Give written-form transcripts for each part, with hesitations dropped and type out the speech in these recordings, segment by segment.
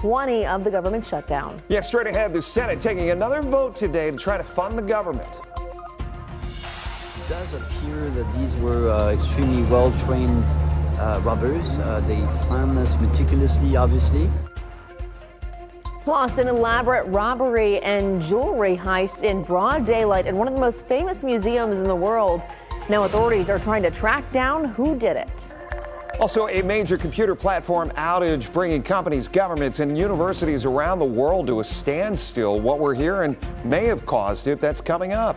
2020 of the government shutdown. Yeah, straight ahead, the Senate taking another vote today to try to fund the government. It does appear that these were extremely well-trained robbers. They planned this meticulously, obviously. Plus, an elaborate robbery and jewelry heist in broad daylight at one of the most famous museums in the world. Now authorities are trying to track down who did it. Also, a major computer platform outage bringing companies, governments, and universities around the world to a standstill. What we're hearing may have caused it. That's coming up.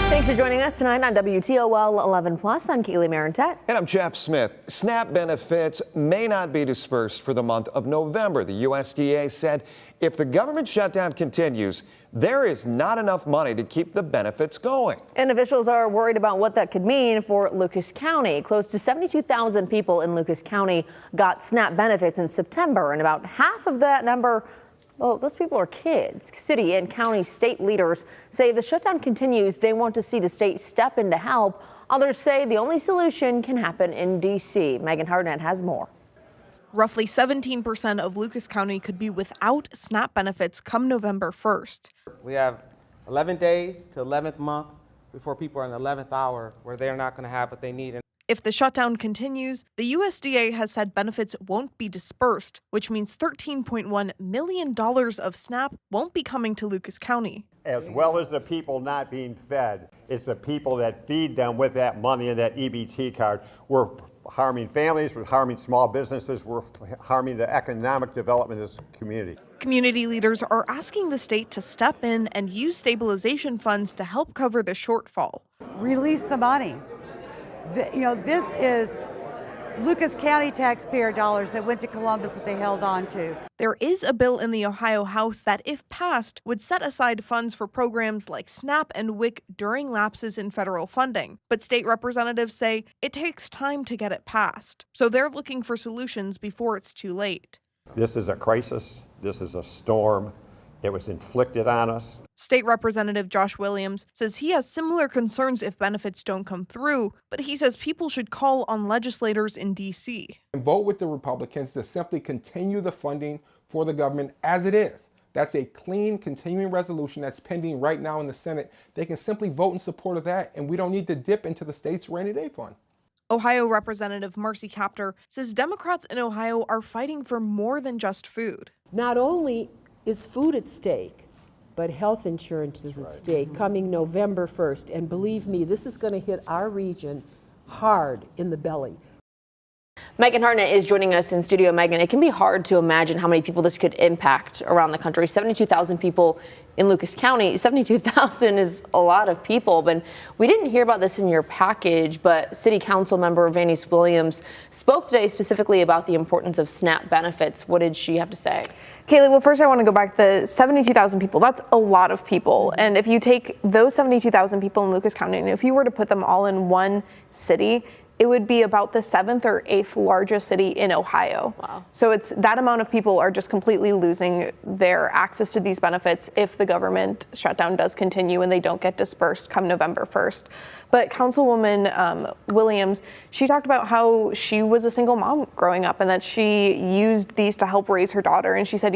Thanks for joining us tonight on WTOL 11 Plus. I'm Kaylee Marentet. And I'm Jeff Smith. SNAP benefits may not be dispersed for the month of November. The USDA said if the government shutdown continues, there is not enough money to keep the benefits going. And officials are worried about what that could mean for Lucas County. Close to 72,000 people in Lucas County got SNAP benefits in September, and about half of that number, well, those people are kids. City and county state leaders say if the shutdown continues, they want to see the state step in to help. Others say the only solution can happen in D.C. Megan Hartnett has more. Roughly 17% of Lucas County could be without SNAP benefits come November 1st. We have 11 days to 11th month before people are in the 11th hour where they're not going to have what they need. If the shutdown continues, the USDA has said benefits won't be dispersed, which means $13.1 million of SNAP won't be coming to Lucas County. As well as the people not being fed, it's the people that feed them with that money and that EBT card. We're harming families, we're harming small businesses, we're harming the economic development of this community. Community leaders are asking the state to step in and use stabilization funds to help cover the shortfall. Release the money. This is Lucas County taxpayer dollars that went to Columbus that they held on to. There is a bill in the Ohio House that, if passed, would set aside funds for programs like SNAP and WIC during lapses in federal funding. But state representatives say it takes time to get it passed. So they're looking for solutions before it's too late. This is a crisis. This is a storm. It was inflicted on us. State Representative Josh Williams says he has similar concerns if benefits don't come through, but he says people should call on legislators in D.C. and vote with the Republicans to simply continue the funding for the government as it is. That's a clean, continuing resolution that's pending right now in the Senate. They can simply vote in support of that, and we don't need to dip into the state's rainy day fund. Ohio Representative Marcy Kaptur says Democrats in Ohio are fighting for more than just food. Not only is food at stake, but health insurance is at stake coming November 1st. And believe me, this is going to hit our region hard in the belly. Megan Hartnett is joining us in studio. Megan, it can be hard to imagine how many people this could impact around the country. 72,000 people in Lucas County. 72,000 is a lot of people, but we didn't hear about this in your package, but City Council member Vanice Williams spoke today specifically about the importance of SNAP benefits. What did she have to say? Kaylee, well, first I want to go back. The 72,000 people, that's a lot of people. And if you take those 72,000 people in Lucas County, and if you were to put them all in one city, it would be about the 7th or 8th largest city in Ohio. Wow. So it's that amount of people are just completely losing their access to these benefits if the government shutdown does continue and they don't get dispersed come November 1st. But Councilwoman Williams, she talked about how she was a single mom growing up and that she used these to help raise her daughter. And she said,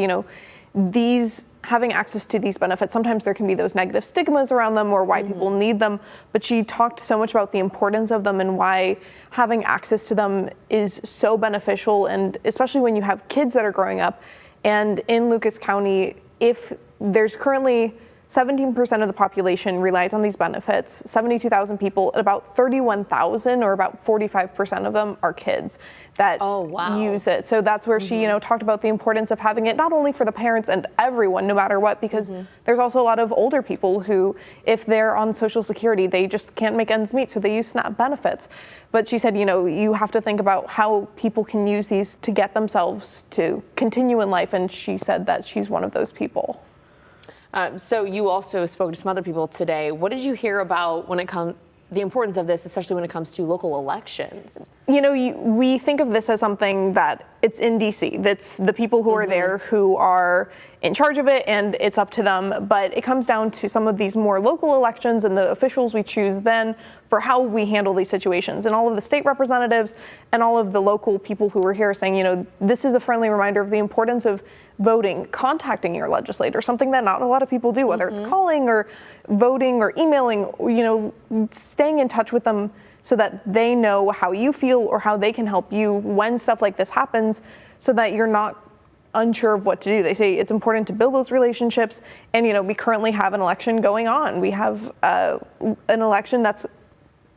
having access to these benefits, sometimes there can be those negative stigmas around them or why people need them, but she talked so much about the importance of them and why having access to them is so beneficial, and especially when you have kids that are growing up. And in Lucas County, if there's currently 17% of the population relies on these benefits, 72,000 people, about 31,000 or about 45% of them are kids that use it. So that's where she, talked about the importance of having it not only for the parents and everyone, no matter what, because there's also a lot of older people who, if they're on Social Security, they just can't make ends meet, so they use SNAP benefits. But she said, you have to think about how people can use these to get themselves to continue in life, and she said that she's one of those people. So you also spoke to some other people today. What did you hear about when it the importance of this, especially when it comes to local elections. You know, we think of this as something that it's in DC. That's the people who are there who are in charge of it, and it's up to them. But it comes down to some of these more local elections and the officials we choose then for how we handle these situations. And all of the state representatives and all of the local people who were here saying, you know, this is a friendly reminder of the importance of voting, contacting your legislator, something that not a lot of people do, whether it's calling or voting or emailing, you know, staying in touch with them so that they know how you feel or how they can help you when stuff like this happens, so that you're not unsure of what to do. They say it's important to build those relationships. And, you know, we currently have an election going on. We have an election that's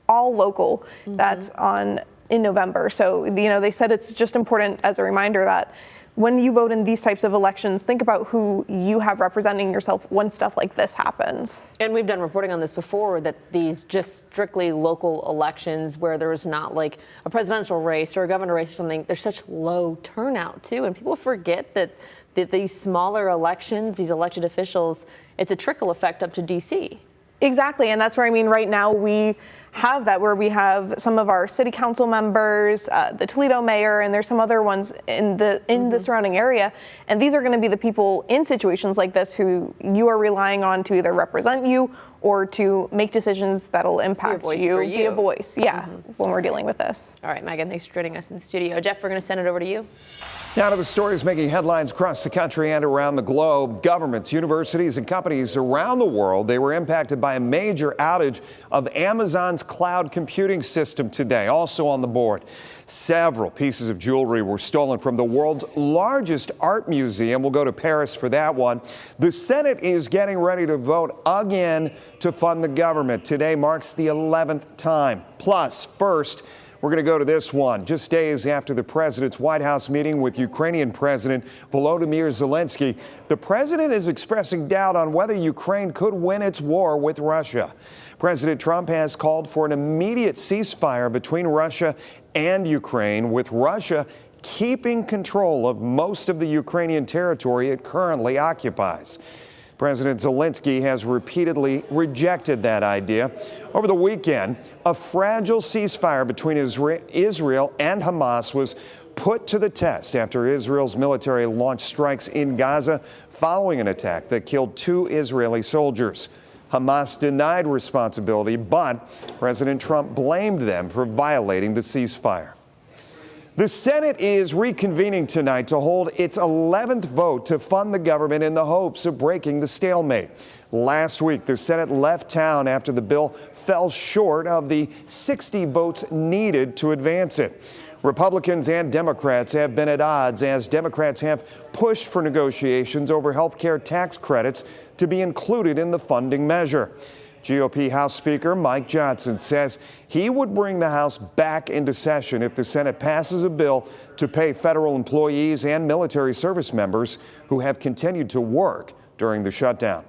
all local, that's on in November. So, you know, they said it's just important as a reminder that when you vote in these types of elections, think about who you have representing yourself when stuff like this happens. And we've done reporting on this before, that these just strictly local elections where there is not like a presidential race or a governor race or something, there's such low turnout too. And people forget that these smaller elections, these elected officials, it's a trickle effect up to DC. Exactly, and that's where, I mean, right now we have that, where we have some of our city council members, the Toledo mayor, and there's some other ones in the surrounding area. And these are going to be the people in situations like this who you are relying on to either represent you or to make decisions that'll impact you. Be a voice, yeah, when we're dealing with this. All right, Megan, thanks for joining us in the studio. Jeff, we're going to send it over to you. Now to the stories making headlines across the country and around the globe. Governments, universities, and companies around the world, they were impacted by a major outage of Amazon's cloud computing system today. Also on the board, several pieces of jewelry were stolen from the world's largest art museum. We'll go to Paris for that one. The Senate is getting ready to vote again to fund the government. Today marks the 11th time. Plus, first, we're going to go to this one. Just days after the president's White House meeting with Ukrainian President Volodymyr Zelensky, the president is expressing doubt on whether Ukraine could win its war with Russia. President Trump has called for an immediate ceasefire between Russia and Ukraine, with Russia keeping control of most of the Ukrainian territory it currently occupies. President Zelensky has repeatedly rejected that idea. Over the weekend, a fragile ceasefire between Israel and Hamas was put to the test after Israel's military launched strikes in Gaza following an attack that killed 2 Israeli soldiers. Hamas denied responsibility, but President Trump blamed them for violating the ceasefire. The Senate is reconvening tonight to hold its 11th vote to fund the government in the hopes of breaking the stalemate. Last week, the Senate left town after the bill fell short of the 60 votes needed to advance it. Republicans and Democrats have been at odds as Democrats have pushed for negotiations over health care tax credits to be included in the funding measure. GOP House Speaker Mike Johnson says he would bring the House back into session if the Senate passes a bill to pay federal employees and military service members who have continued to work during the shutdown.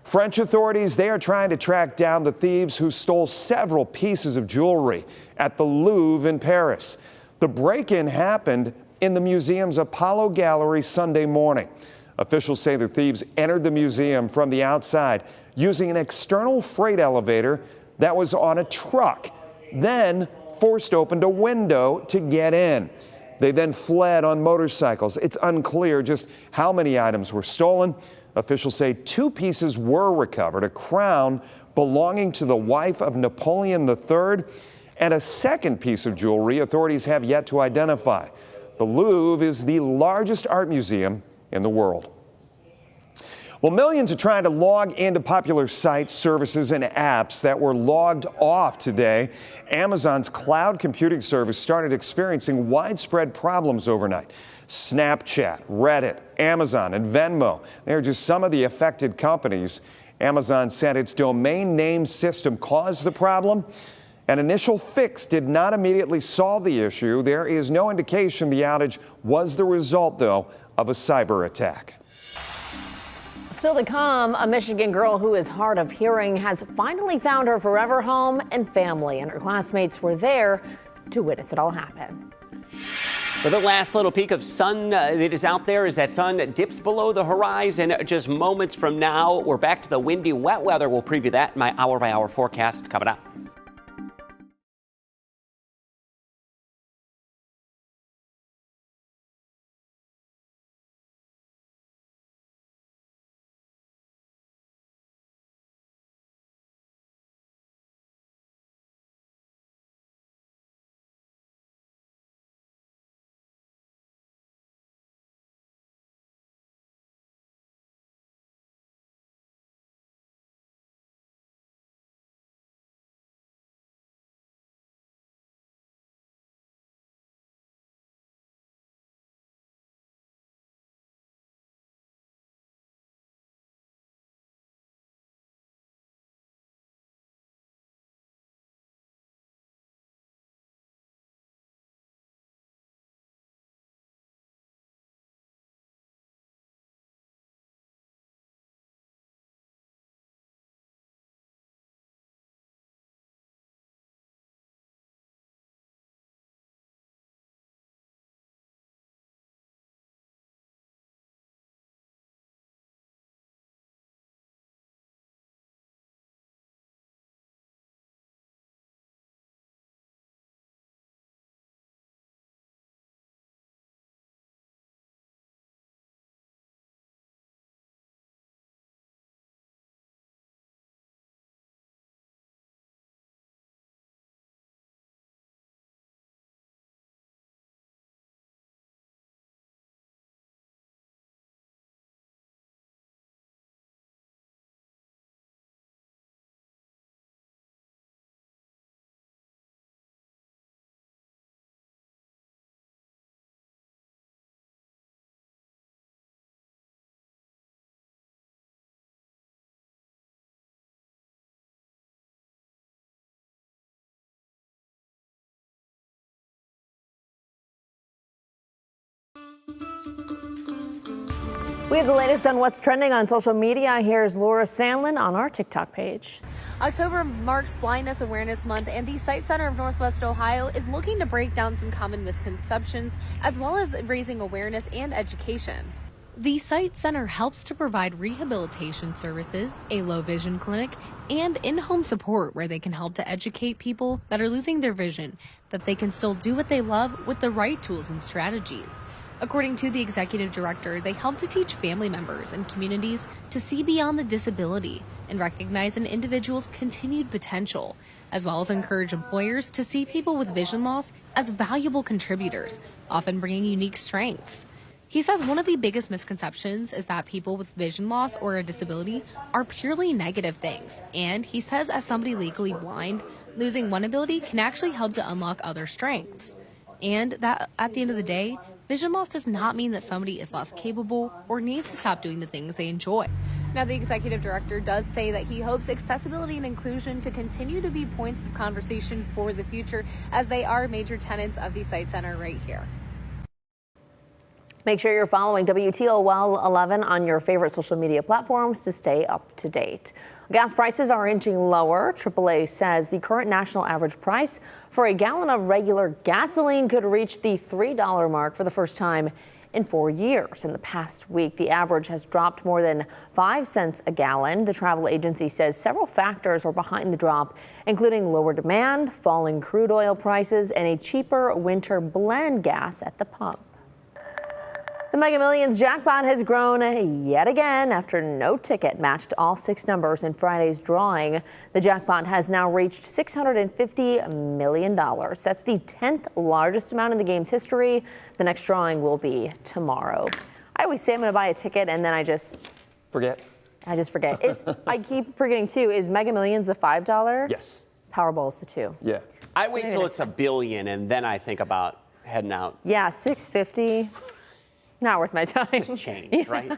French authorities, they are trying to track down the thieves who stole several pieces of jewelry at the Louvre in Paris. The break-in happened in the museum's Apollo Gallery Sunday morning. Officials say the thieves entered the museum from the outside using an external freight elevator that was on a truck, then forced open a window to get in. They then fled on motorcycles. It's unclear just how many items were stolen. Officials say 2 pieces were recovered, a crown belonging to the wife of Napoleon III, and a second piece of jewelry authorities have yet to identify. The Louvre is the largest art museum in the world. Well, millions are trying to log into popular sites, services, and apps that were logged off today. Amazon's cloud computing service started experiencing widespread problems overnight. Snapchat, Reddit, Amazon, and Venmo, they're just some of the affected companies. Amazon said its domain name system caused the problem. An initial fix did not immediately solve the issue. There is no indication the outage was the result, though, of a cyber attack. Still to come, a Michigan girl who is hard of hearing has finally found her forever home and family, and her classmates were there to witness it all happen. But the last little peek of sun that is out there as that sun dips below the horizon just moments from now. We're back to the windy, wet weather. We'll preview that in my hour-by-hour forecast coming up. We have the latest on what's trending on social media. Here's Laura Sandlin on our TikTok page. October marks Blindness Awareness Month, and the Sight Center of Northwest Ohio is looking to break down some common misconceptions, as well as raising awareness and education. The Sight Center helps to provide rehabilitation services, a low vision clinic, and in-home support where they can help to educate people that are losing their vision that they can still do what they love with the right tools and strategies. According to the executive director, they help to teach family members and communities to see beyond the disability and recognize an individual's continued potential, as well as encourage employers to see people with vision loss as valuable contributors, often bringing unique strengths. He says one of the biggest misconceptions is that people with vision loss or a disability are purely negative things, and he says as somebody legally blind, losing one ability can actually help to unlock other strengths. And that at the end of the day, vision loss does not mean that somebody is less capable or needs to stop doing the things they enjoy. Now, the executive director does say that he hopes accessibility and inclusion to continue to be points of conversation for the future, as they are major tenets of the Sight Center right here. Make sure you're following WTOL Well 11 on your favorite social media platforms to stay up to date. Gas prices are inching lower. AAA says the current national average price for a gallon of regular gasoline could reach the $3 mark for the first time in 4 years. In the past week, the average has dropped more than 5 cents a gallon. The travel agency says several factors are behind the drop, including lower demand, falling crude oil prices, and a cheaper winter blend gas at the pump. The Mega Millions jackpot has grown yet again after no ticket matched all 6 numbers in Friday's drawing. The jackpot has now reached $650 million. That's the 10th largest amount in the game's history. The next drawing will be tomorrow. I always say I'm going to buy a ticket and then I just forget. I keep forgetting too. Is Mega Millions the $5? Yes. Powerball's the 2. Yeah. I wait till it's $1 billion and then I think about heading out. Yeah, $650. Not worth my time. Just change, right?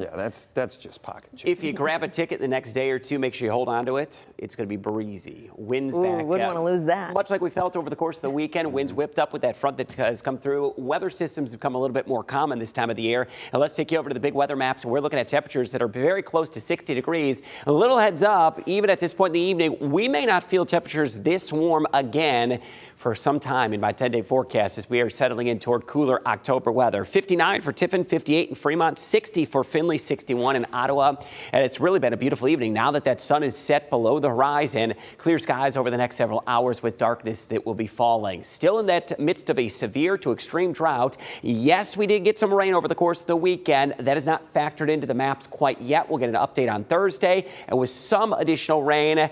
Yeah, that's just pocket change. If you grab a ticket the next day or two, make sure you hold on to it. It's going to be breezy. Winds back. Wouldn't want to lose that. Much like we felt over the course of the weekend, winds whipped up with that front that has come through. Weather systems have become a little bit more common this time of the year. And let's take you over to the big weather maps. We're looking at temperatures that are very close to 60 degrees. A little heads up, even at this point in the evening, we may not feel temperatures this warm again for some time in my 10-day forecast as we are settling in toward cooler October weather. 59 for Tiffin, 58 in Fremont, 60 for Findlay, 61 in Ottawa. And it's really been a beautiful evening now that sun is set below the horizon. Clear skies over the next several hours with darkness that will be falling. Still in that midst of a severe to extreme drought. Yes, we did get some rain over the course of the weekend. That is not factored into the maps quite yet. We'll get an update on Thursday, and with some additional rain,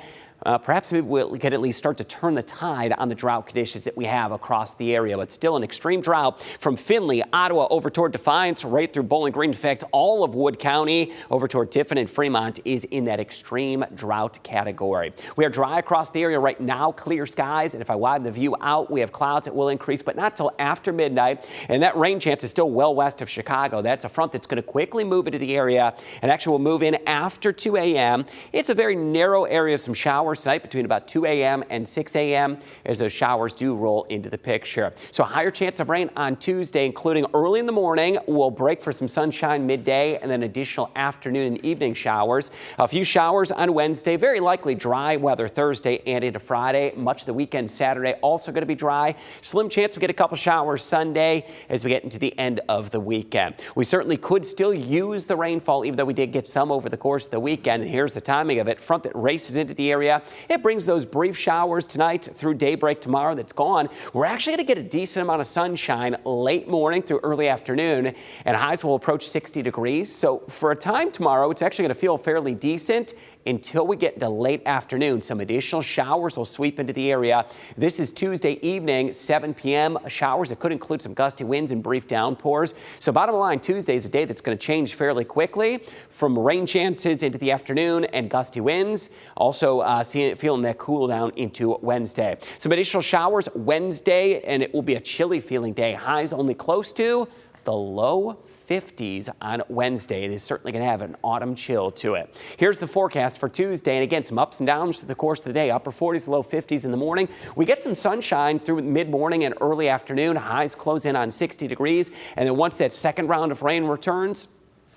perhaps maybe we could at least start to turn the tide on the drought conditions that we have across the area. But still an extreme drought from Findlay, Ottawa, over toward Defiance, right through Bowling Green. In fact, all of Wood County over toward Tiffin and Fremont is in that extreme drought category. We are dry across the area right now, clear skies. And if I widen the view out, we have clouds that will increase, but not till after midnight. And that rain chance is still well west of Chicago. That's a front that's going to quickly move into the area and actually will move in after 2 a.m. It's a very narrow area of some showers tonight between about 2 a.m. and 6 a.m. as those showers do roll into the picture. So a higher chance of rain on Tuesday, including early in the morning. We'll break for some sunshine midday and then additional afternoon and evening showers. A few showers on Wednesday, very likely dry weather Thursday and into Friday. Much of the weekend Saturday also going to be dry. Slim chance we get a couple showers Sunday as we get into the end of the weekend. We certainly could still use the rainfall, even though we did get some over the course of the weekend. And here's the timing of it. Front that races into the area. It brings those brief showers tonight through daybreak tomorrow that's gone. We're actually going to get a decent amount of sunshine late morning through early afternoon, and highs will approach 60 degrees. So for a time tomorrow, it's actually going to feel fairly decent until we get to late afternoon. Some additional showers will sweep into the area. This is Tuesday evening, 7 p.m. Showers that could include some gusty winds and brief downpours. So bottom line, Tuesday is a day that's going to change fairly quickly from rain chances into the afternoon and gusty winds. Also feeling that cool down into Wednesday. Some additional showers Wednesday, and it will be a chilly feeling day. Highs only close to the low 50s on Wednesday. It is certainly going to have an autumn chill to it. Here's the forecast for Tuesday. And again, some ups and downs through the course of the day. Upper 40s, low 50s in the morning. We get some sunshine through mid-morning and early afternoon. Highs close in on 60 degrees. And then once that second round of rain returns,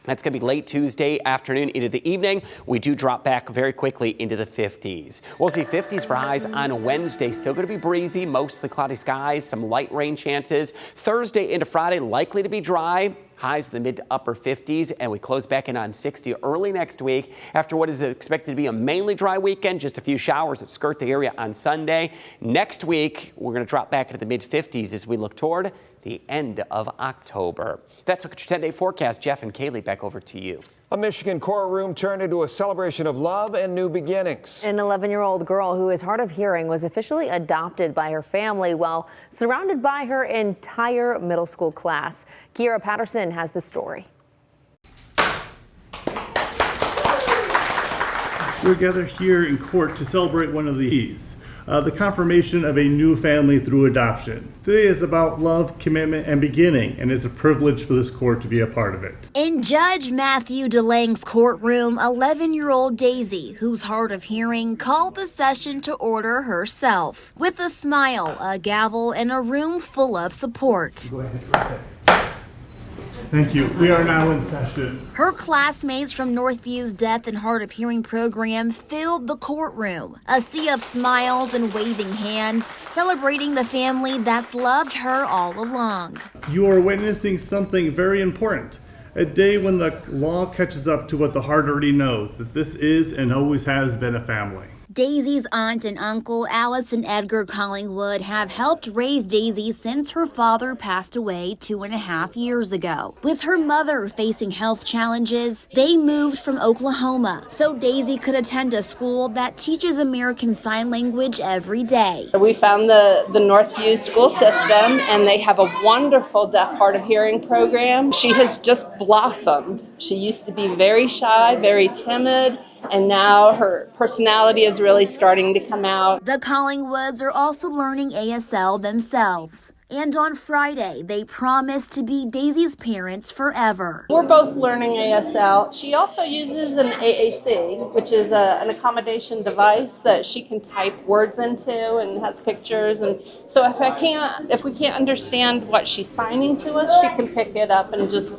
that's going to be late Tuesday afternoon into the evening. We do drop back very quickly into the 50s. We'll see 50s for highs on Wednesday. Still going to be breezy, mostly cloudy skies, some light rain chances. Thursday into Friday, likely to be dry. Highs in the mid to upper 50s, and we close back in on 60 early next week after what is expected to be a mainly dry weekend. Just a few showers that skirt the area on Sunday. Next week, we're going to drop back into the mid 50s as we look toward the end of October. That's a 10-day forecast. Jeff and Kaylee, back over to you. A Michigan courtroom turned into a celebration of love and new beginnings. An 11-year-old girl who is hard of hearing was officially adopted by her family while surrounded by her entire middle school class. Kiera Patterson has the story. We're gathered here in court to celebrate one of these. The confirmation of a new family through adoption. Today is about love, commitment, and beginning, and it's a privilege for this court to be a part of it. In Judge Matthew DeLange's courtroom, 11-year-old Daisy, who's hard of hearing, called the session to order herself. With a smile, a gavel, and a room full of support. Go ahead. Thank you. We are now in session. Her classmates from Northview's Deaf and Hard of Hearing program filled the courtroom. A sea of smiles and waving hands, celebrating the family that's loved her all along. You are witnessing something very important. A day when the law catches up to what the heart already knows, that this is and always has been a family. Daisy's aunt and uncle, Alice and Edgar Collingwood, have helped raise Daisy since her father passed away 2.5 years ago. With her mother facing health challenges, they moved from Oklahoma so Daisy could attend a school that teaches American Sign Language every day. We found the Northview school system, and they have a wonderful deaf hard of hearing program. She has just blossomed. She used to be very shy, very timid, and now her personality is really starting to come out. The Collingwoods are also learning ASL themselves. And on Friday, they promised to be Daisy's parents forever. We're both learning ASL. She also uses an AAC, which is an accommodation device that she can type words into and has pictures. And so if we can't understand what she's signing to us, she can pick it up and just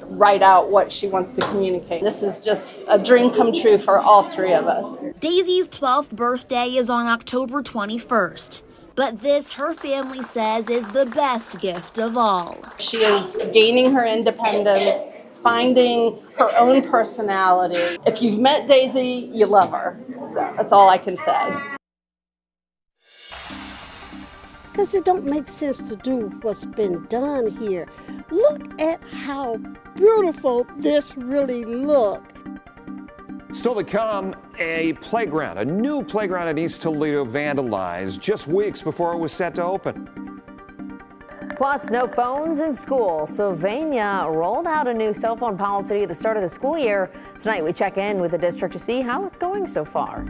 write out what she wants to communicate. This is just a dream come true for all three of us. Daisy's 12th birthday is on October 21st. But this, her family says, is the best gift of all. She is gaining her independence, finding her own personality. If you've met Daisy, you love her. So that's all I can say. Because it don't make sense to do what's been done here. Look at how beautiful this really looks. Still to come, a new playground in East Toledo vandalized just weeks before it was set to open. Plus, no phones in school. Sylvania rolled out a new cell phone policy at the start of the school year. Tonight, we check in with the district to see how it's going so far.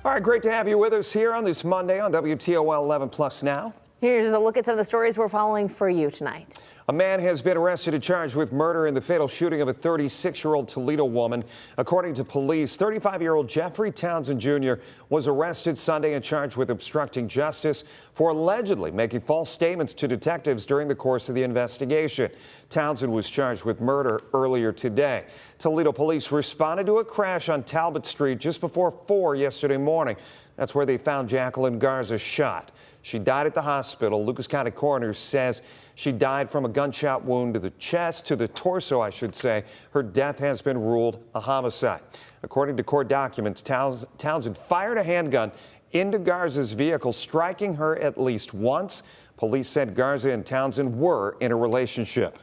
All right, great to have you with us here on this Monday on WTOL 11 Plus Now. Here's a look at some of the stories we're following for you tonight. A man has been arrested and charged with murder in the fatal shooting of a 36-year-old Toledo woman. According to police, 35-year-old Jeffrey Townsend Jr. was arrested Sunday and charged with obstructing justice for allegedly making false statements to detectives during the course of the investigation. Townsend was charged with murder earlier today. Toledo police responded to a crash on Talbot Street just before 4 yesterday morning. That's where they found Jacqueline Garza shot. She died at the hospital. Lucas County coroner says she died from a gunshot wound to the chest, to the torso, I should say. Her death has been ruled a homicide. According to court documents, Townsend fired a handgun into Garza's vehicle, striking her at least once. Police said Garza and Townsend were in a relationship.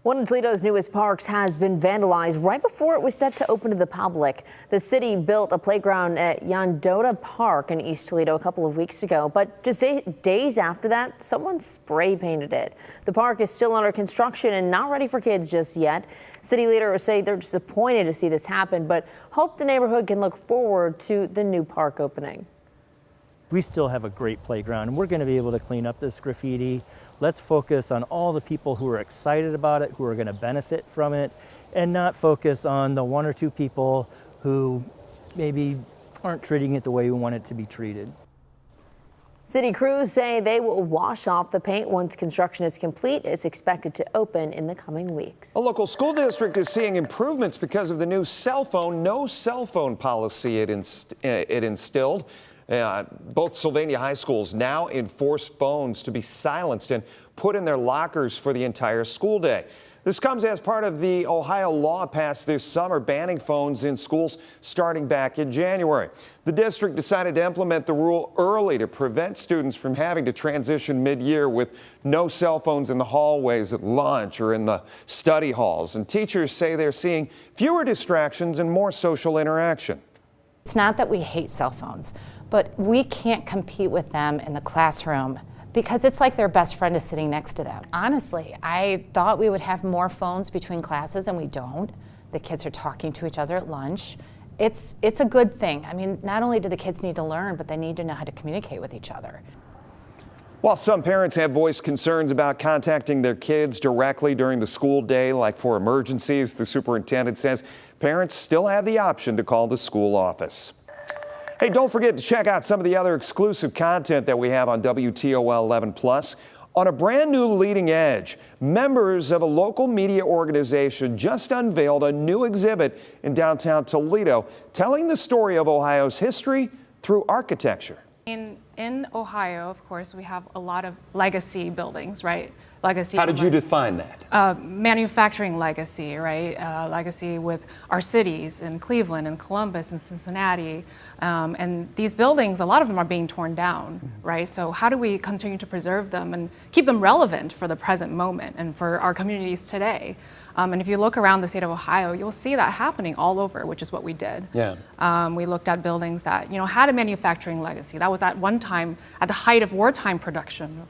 One of Toledo's newest parks has been vandalized right before it was set to open to the public. The city built a playground at Yandota Park in East Toledo a couple of weeks ago, but just days after that, someone spray painted it. The park is still under construction and not ready for kids just yet. City leaders say they're disappointed to see this happen, but hope the neighborhood can look forward to the new park opening. We still have a great playground, and we're going to be able to clean up this graffiti. Let's focus on all the people who are excited about it, who are going to benefit from it, and not focus on the one or two people who maybe aren't treating it the way we want it to be treated. City crews say they will wash off the paint once construction is complete. It's expected to open in the coming weeks. A local school district is seeing improvements because of the new no cell phone policy it instilled. Both Sylvania high schools now enforce phones to be silenced and put in their lockers for the entire school day. This comes as part of the Ohio law passed this summer banning phones in schools starting back in January. The district decided to implement the rule early to prevent students from having to transition mid-year with no cell phones in the hallways at lunch or in the study halls. And teachers say they're seeing fewer distractions and more social interaction. It's not that we hate cell phones, but we can't compete with them in the classroom because it's like their best friend is sitting next to them. Honestly, I thought we would have more phones between classes, and we don't. The kids are talking to each other at lunch. It's a good thing. I mean, not only do the kids need to learn, but they need to know how to communicate with each other. While some parents have voiced concerns about contacting their kids directly during the school day, like for emergencies, the superintendent says parents still have the option to call the school office. Hey, don't forget to check out some of the other exclusive content that we have on WTOL 11 Plus. On a brand new Leading Edge, members of a local media organization just unveiled a new exhibit in downtown Toledo, telling the story of Ohio's history through architecture. In Ohio, of course, we have a lot of legacy buildings, right? Legacy. How did you define that? Manufacturing legacy, right? Legacy with our cities in Cleveland and Columbus and Cincinnati. And these buildings, a lot of them are being torn down, right? So how do we continue to preserve them and keep them relevant for the present moment and for our communities today? And if you look around the state of Ohio, you'll see that happening all over, which is what we did. Yeah. We looked at buildings that, had a manufacturing legacy. That was at one time at the height of wartime production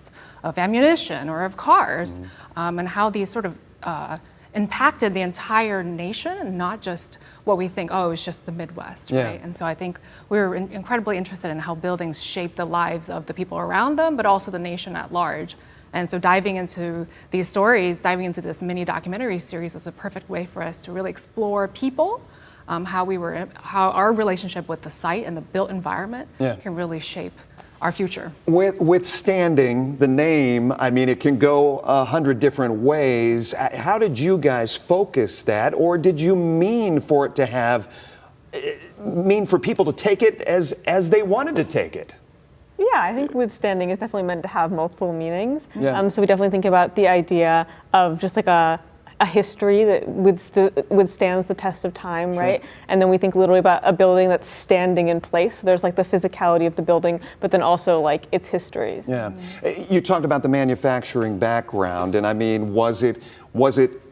of ammunition or of cars, and how these sort of impacted the entire nation, and not just what we think, oh, it's just the Midwest, right? And so I think we're incredibly interested in how buildings shape the lives of the people around them, but also the nation at large. And so diving into these stories, diving into this mini documentary series was a perfect way for us to really explore people, how our relationship with the site and the built environment can really shape our future. Withstanding the name, I mean, it can go 100 different ways. How did you guys focus that, or did you mean for it to mean for people to take it as they wanted to take it? Yeah, I think withstanding is definitely meant to have multiple meanings. So we definitely think about the idea of just like a history that withstands the test of time, right? And then we think literally about a building that's standing in place. So there's like the physicality of the building, but then also like its histories. Yeah. You talked about the manufacturing background, and I mean, was it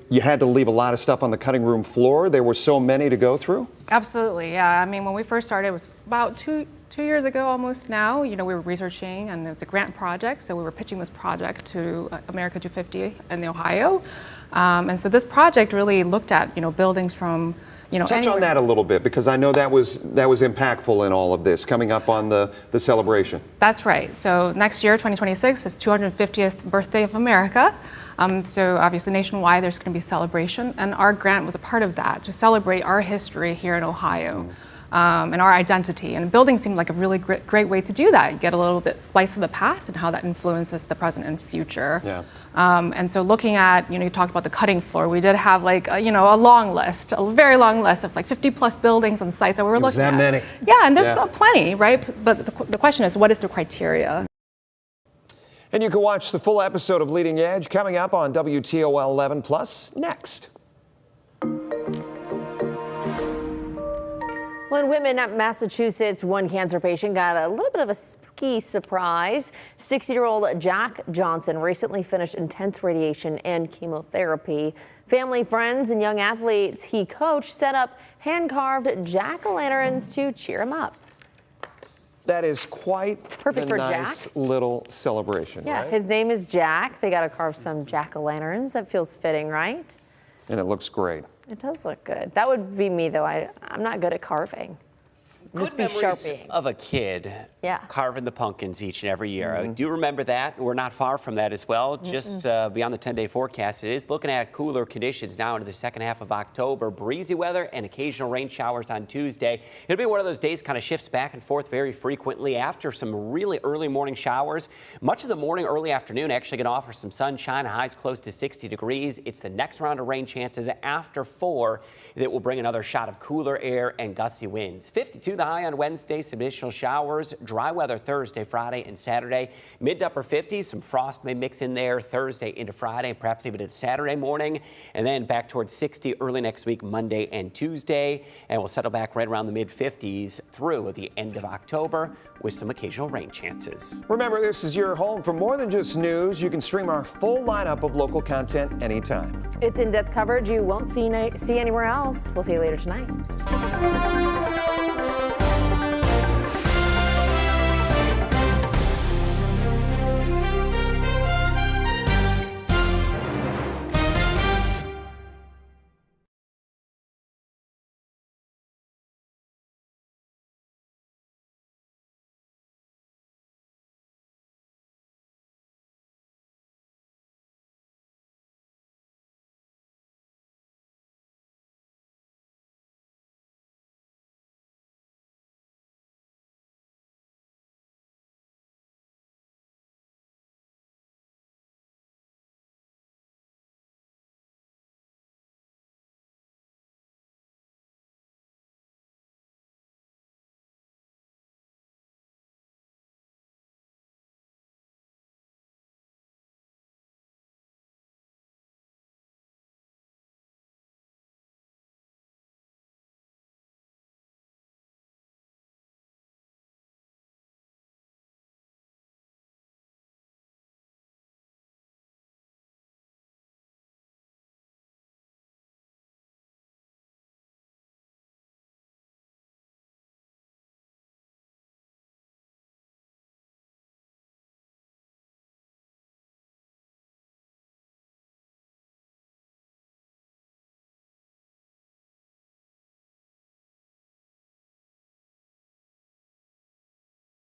you had to leave a lot of stuff on the cutting room floor? There were so many to go through? Absolutely, yeah. I mean, when we first started, it was about two years ago almost now. We were researching, and it's a grant project, so we were pitching this project to America 250 in Ohio. And so this project really looked at, buildings from, Touch on that a little bit, because I know that was impactful in all of this, coming up on the celebration. That's right. So next year, 2026, is 250th birthday of America. So obviously nationwide, there's going to be celebration, and our grant was a part of that, to celebrate our history here in Ohio. And our identity. And building seemed like a really great way to do that. You get a little bit slice of the past and how that influences the present and future. Yeah. And so looking at, you talked about the cutting floor. We did have like, a long list, a very long list of like 50 plus buildings and sites that we were looking at. That many? Yeah, and there's plenty, right? But the question is, what is the criteria? And you can watch the full episode of Leading Edge coming up on WTOL 11 Plus next. Well, in Whitman, Massachusetts, one cancer patient got a little bit of a spooky surprise. 60-year-old Jack Johnson recently finished intense radiation and chemotherapy. Family, friends, and young athletes he coached set up hand-carved jack-o'-lanterns to cheer him up. That is quite perfect for nice Jack. Little celebration, Yeah, right? His name is Jack. They got to carve some jack-o'-lanterns. That feels fitting, right? And it looks great. It does look good. That would be me, though. I'm not good at carving. just Good be memories Sharpieing. of a kid carving the pumpkins each and every year. I do remember that. We're not far from that as well. Just beyond the 10-day forecast, it is looking at cooler conditions now into the second half of October. Breezy weather and occasional rain showers on Tuesday. It'll be one of those days kind of shifts back and forth very frequently after some really early morning showers. Much of the morning, early afternoon actually going to offer some sunshine, highs close to 60 degrees. It's the next round of rain chances after 4 that will bring another shot of cooler air and gusty winds. 52 the high on Wednesday, some additional showers. Dry weather Thursday, Friday, and Saturday. Mid to upper 50s. Some frost may mix in there Thursday into Friday, perhaps even into Saturday morning. And then back towards 60 early next week, Monday and Tuesday. And we'll settle back right around the mid 50s through the end of October with some occasional rain chances. Remember, this is your home for more than just news. You can stream our full lineup of local content anytime. It's in-depth coverage you won't see anywhere else. We'll see you later tonight.